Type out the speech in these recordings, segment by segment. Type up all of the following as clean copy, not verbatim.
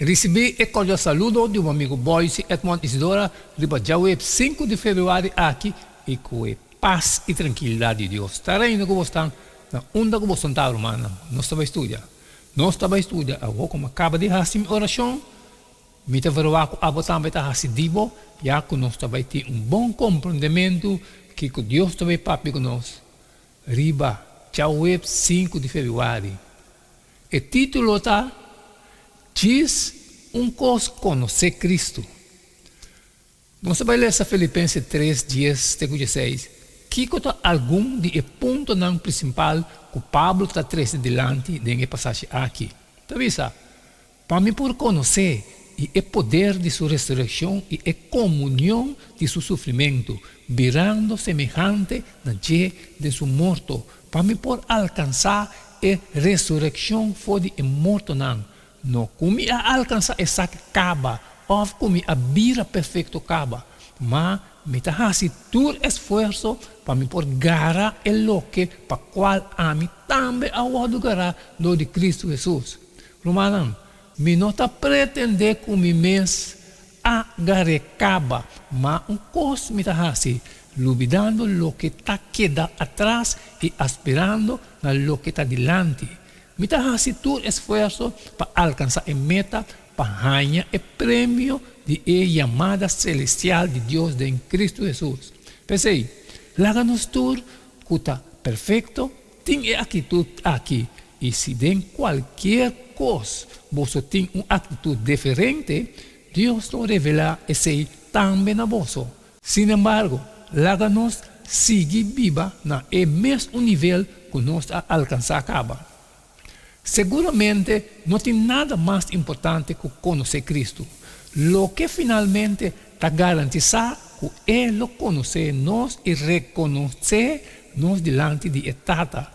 Recebi e cordial saludo de um amigo Boyce Edmond Isidora, riba Jaweb 5 de fevereiro aqui, e com paz e tranquilidade de Deus. Estarei indo com você na onda que você está, romana. Nós estamos a estudar. Agora, como acaba de fazer minha oração, me está vendo que a botar me está fazendo, já que nós estamos ter bom compreendimento que Deus está papi conosco. Riba Jaweb 5 de fevereiro. O título está diz coisa conhecer Cristo. Nós vamos ler essa Filipenses 3, 10, 16. Que está algum de ponto não principal que Pablo está trazendo delante de passagem aqui. Está vendo? Para mim, por conhecer e o poder de sua ressurreição e a comunhão de seu sofrimento, virando semejante na dia de seu morto, para mim, por alcançar a ressurreição fora de morto não como alcançar essa caba, ou como a vira perfeito caba, mas me está fazendo todo esforço para me por gara e loque para qual a mim também aguardará do de Cristo Jesus. Romano, me não está pretender com me mês a garecaba, mas coisa me está fazendo, olvidando lo que está queda atrás e aspirando na lo que está delante. Me está fazendo todo esforço para alcançar a meta, para ganhar o prêmio de a chamada celestial de Deus em Cristo Jesus. Pensei, láganos tudo que está perfeito, tem a atitude aqui. E se de qualquer coisa você tem uma atitude diferente, Deus lo revela e sei também na você. Sin embargo, láganos sigue viva na mesmo nível que nós alcançar acaba. Seguramente não tem nada mais importante que conhecer Cristo. Lo que finalmente está garantizado que Ele conhecer nós e reconhecer nós delante de Tata.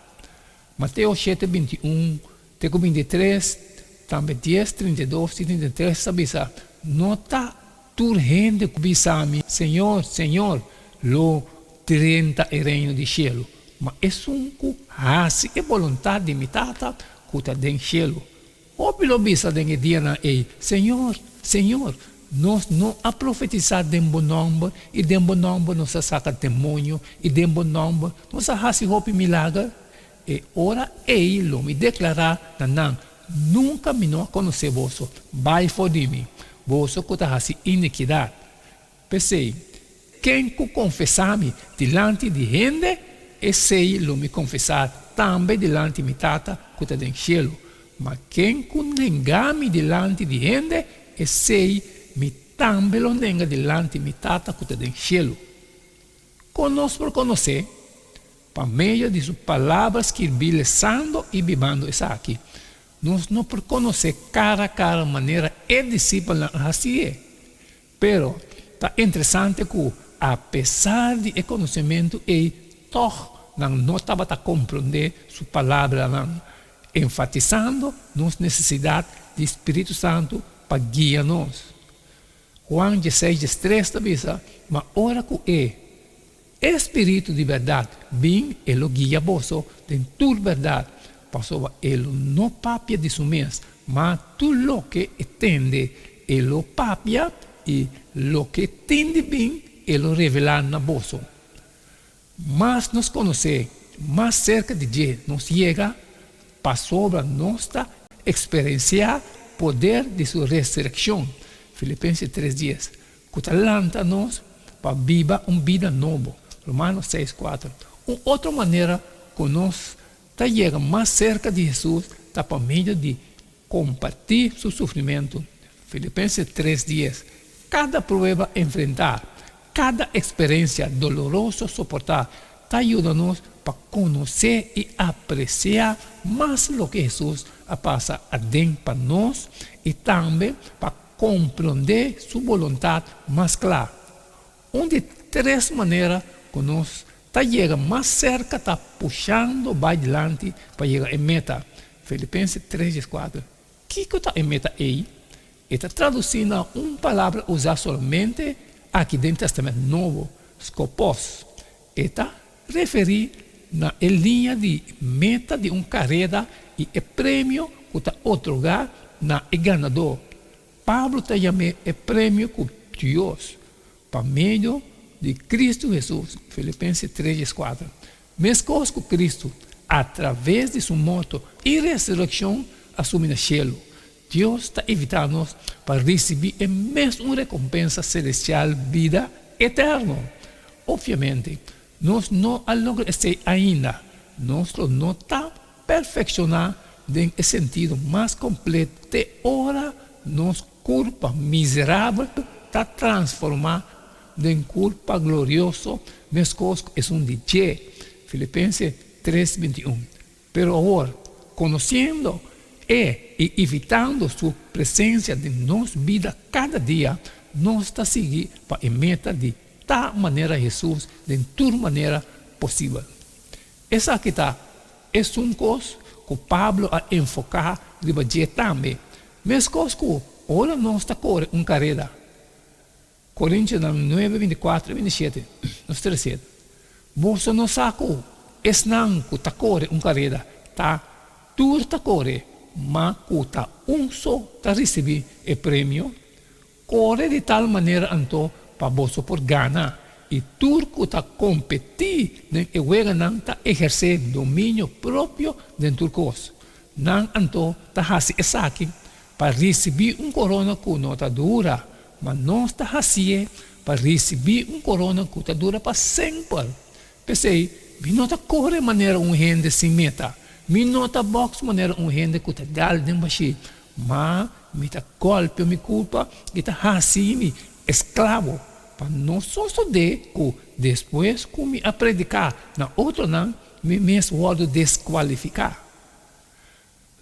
Mateus 7, 21, 23, também 10, 32 e 33, sabe? Não está turgente que bisami, Senhor, lo 30 e reino de cielo. Mas é que hace a vontade de Tata que está dentro do cielo. Ou lo bisa dentro dia na Senhor, nós não a profetizar de bom nome, e de bom nome nós saca demônio, e de bom nome nós faz roupa milagre, e ora ele me declarar não, nunca me não conhecer você, vai fora de mim, você que está fazendo iniquidade. Pensei, quem que confessar-me delante de gente, esse lo me confessar também delante de mi tata que está no cielo. Mas quem que negar-me delante de gente, esse me também lo nega delante de mi tata que está no cielo. Conosco por conhecer, por meio de suas palavras que ele lezando e vivendo isso aqui. Nós não por conhecer cara a cara maneira é discípulo assim é. Pero está interessante que apesar de conhecimento e toch não estava a compreender sua palavra enfatizando nossa necessidade de Espírito Santo para guiar-nos. Juan 16, 3 também diz, mas ora que Espírito de verdade, vem ele guia você em toda verdade, passou ele não papia de su mês, mas tudo o que entende, ele papia e o que entende bem, ele revela na você. Mas nos conhecer, mais cerca de Deus, nos chega para sobre nossa experienciar poder de sua ressurreição. Filipenses 3 dias. Que talanta-nos para viver uma vida nova. Romanos 6, 4. Uma outra maneira que nós chega mais cerca de Jesus está por meio de compartilhar seu sofrimento. Filipenses 3 dias. Cada prova enfrentar, cada experiência dolorosa suportar, está ajudando-nos para conhecer e apreciar mais o que Jesus passa dentro para nós e também para compreender sua vontade mais clara. Uma de três maneiras que nós está chegando mais cerca, está puxando para adiante para chegar à meta. Filipenses 3, 4. O que está em meta aí? Está traduzindo uma palavra usada somente aqui dentro do Testamento Novo, scopos. Está referir na linha de meta de uma carreira e o prêmio que está otorgado na ganador. Pablo te llamé el premio con Dios, por medio de Cristo Jesús. Filipenses 3:4. Mescos com Cristo, através de sua morte e ressurreição, assume no cielo. Deus está evitando-nos para receber a mesma recompensa celestial, vida eterna. Obviamente, nós não logramos ainda. Nós não está perfeccionado no sentido mais completo de hora, nossa culpa miserável está transformada em culpa gloriosa, mescos é DJ. Filipenses 3:21. Pero agora, conhecendo e evitando sua presença em nossa vida cada dia, nós está seguindo para a meta de tal maneira Jesus, de toda maneira possível. Essa aqui está, é uma coisa que Pablo a enfocar de também. Mas coisa que agora nós está correndo uma carreira. Coríntios 9:24-27, nos 37. Você não sabe, não que está correndo uma carreira, tá? Tudo está correndo, mas que está só está receber o prêmio, corre de tal maneira então para você por ganhar. E tudo que está competir, e o não está exercer domínio próprio dentro do curso. Não então está fazendo isso aqui para receber corona que não está dura, mas não está fazendo para receber corona que está dura para sempre. Pensei, me não está correndo de maneira gente sem meta, me não está box de maneira gente que está dal de baixo, mas me está golpe, me culpa, que está fazendo escravo. Para não só de que depois que me a predicar na outra não me mesmo desqualificar.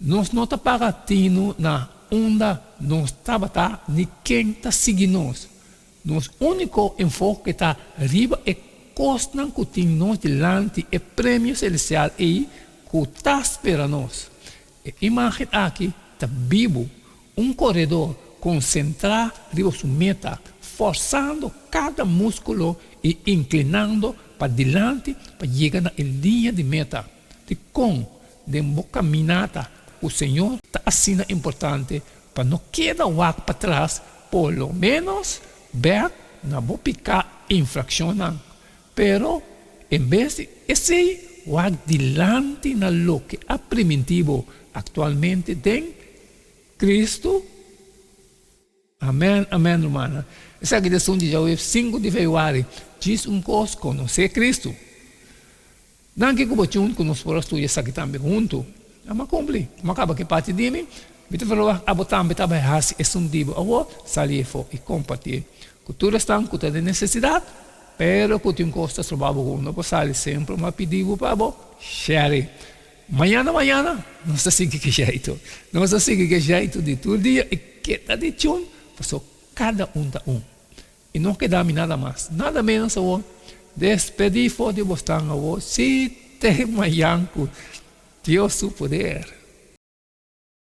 Nós não está partindo na onda, não estava tá de quem está seguindo nós. Nosso único enfoque está arriba é costa que tem nós delante é prêmio celestial e que está esperando nós. Imagina aqui está vivo corredor concentrado arriba sua meta, forçando cada músculo e inclinando para diante para chegar na linha de meta. De uma caminhada, o Senhor está assim importante para não quedar para trás, por lo menos ver não vou picar infração. Pero, em vez de esse dilante na lo que é primitivo atualmente tem Cristo. Amém, amém, irmã. Essa aqui é de Jaú, 5 de fevereiro, diz coisa, conhecer Cristo. Não que como tinha nós por estudar essa aqui também junto, mas cumpre, mas acaba que parte de mim, me falou, a botar me estava errado, é dibo, agora sair fora e compartilhar. Cultura está com de necessidade, pero que tem costa trabalho com não sair sempre, mas pediu para share. Manhã, não se siga que jeito, não se siga que jeito de todo dia e que está de tchum. Passou cada da e não queda-me nada mais, nada menos despedir fora de Boston, se tem manhã com Deus o poder.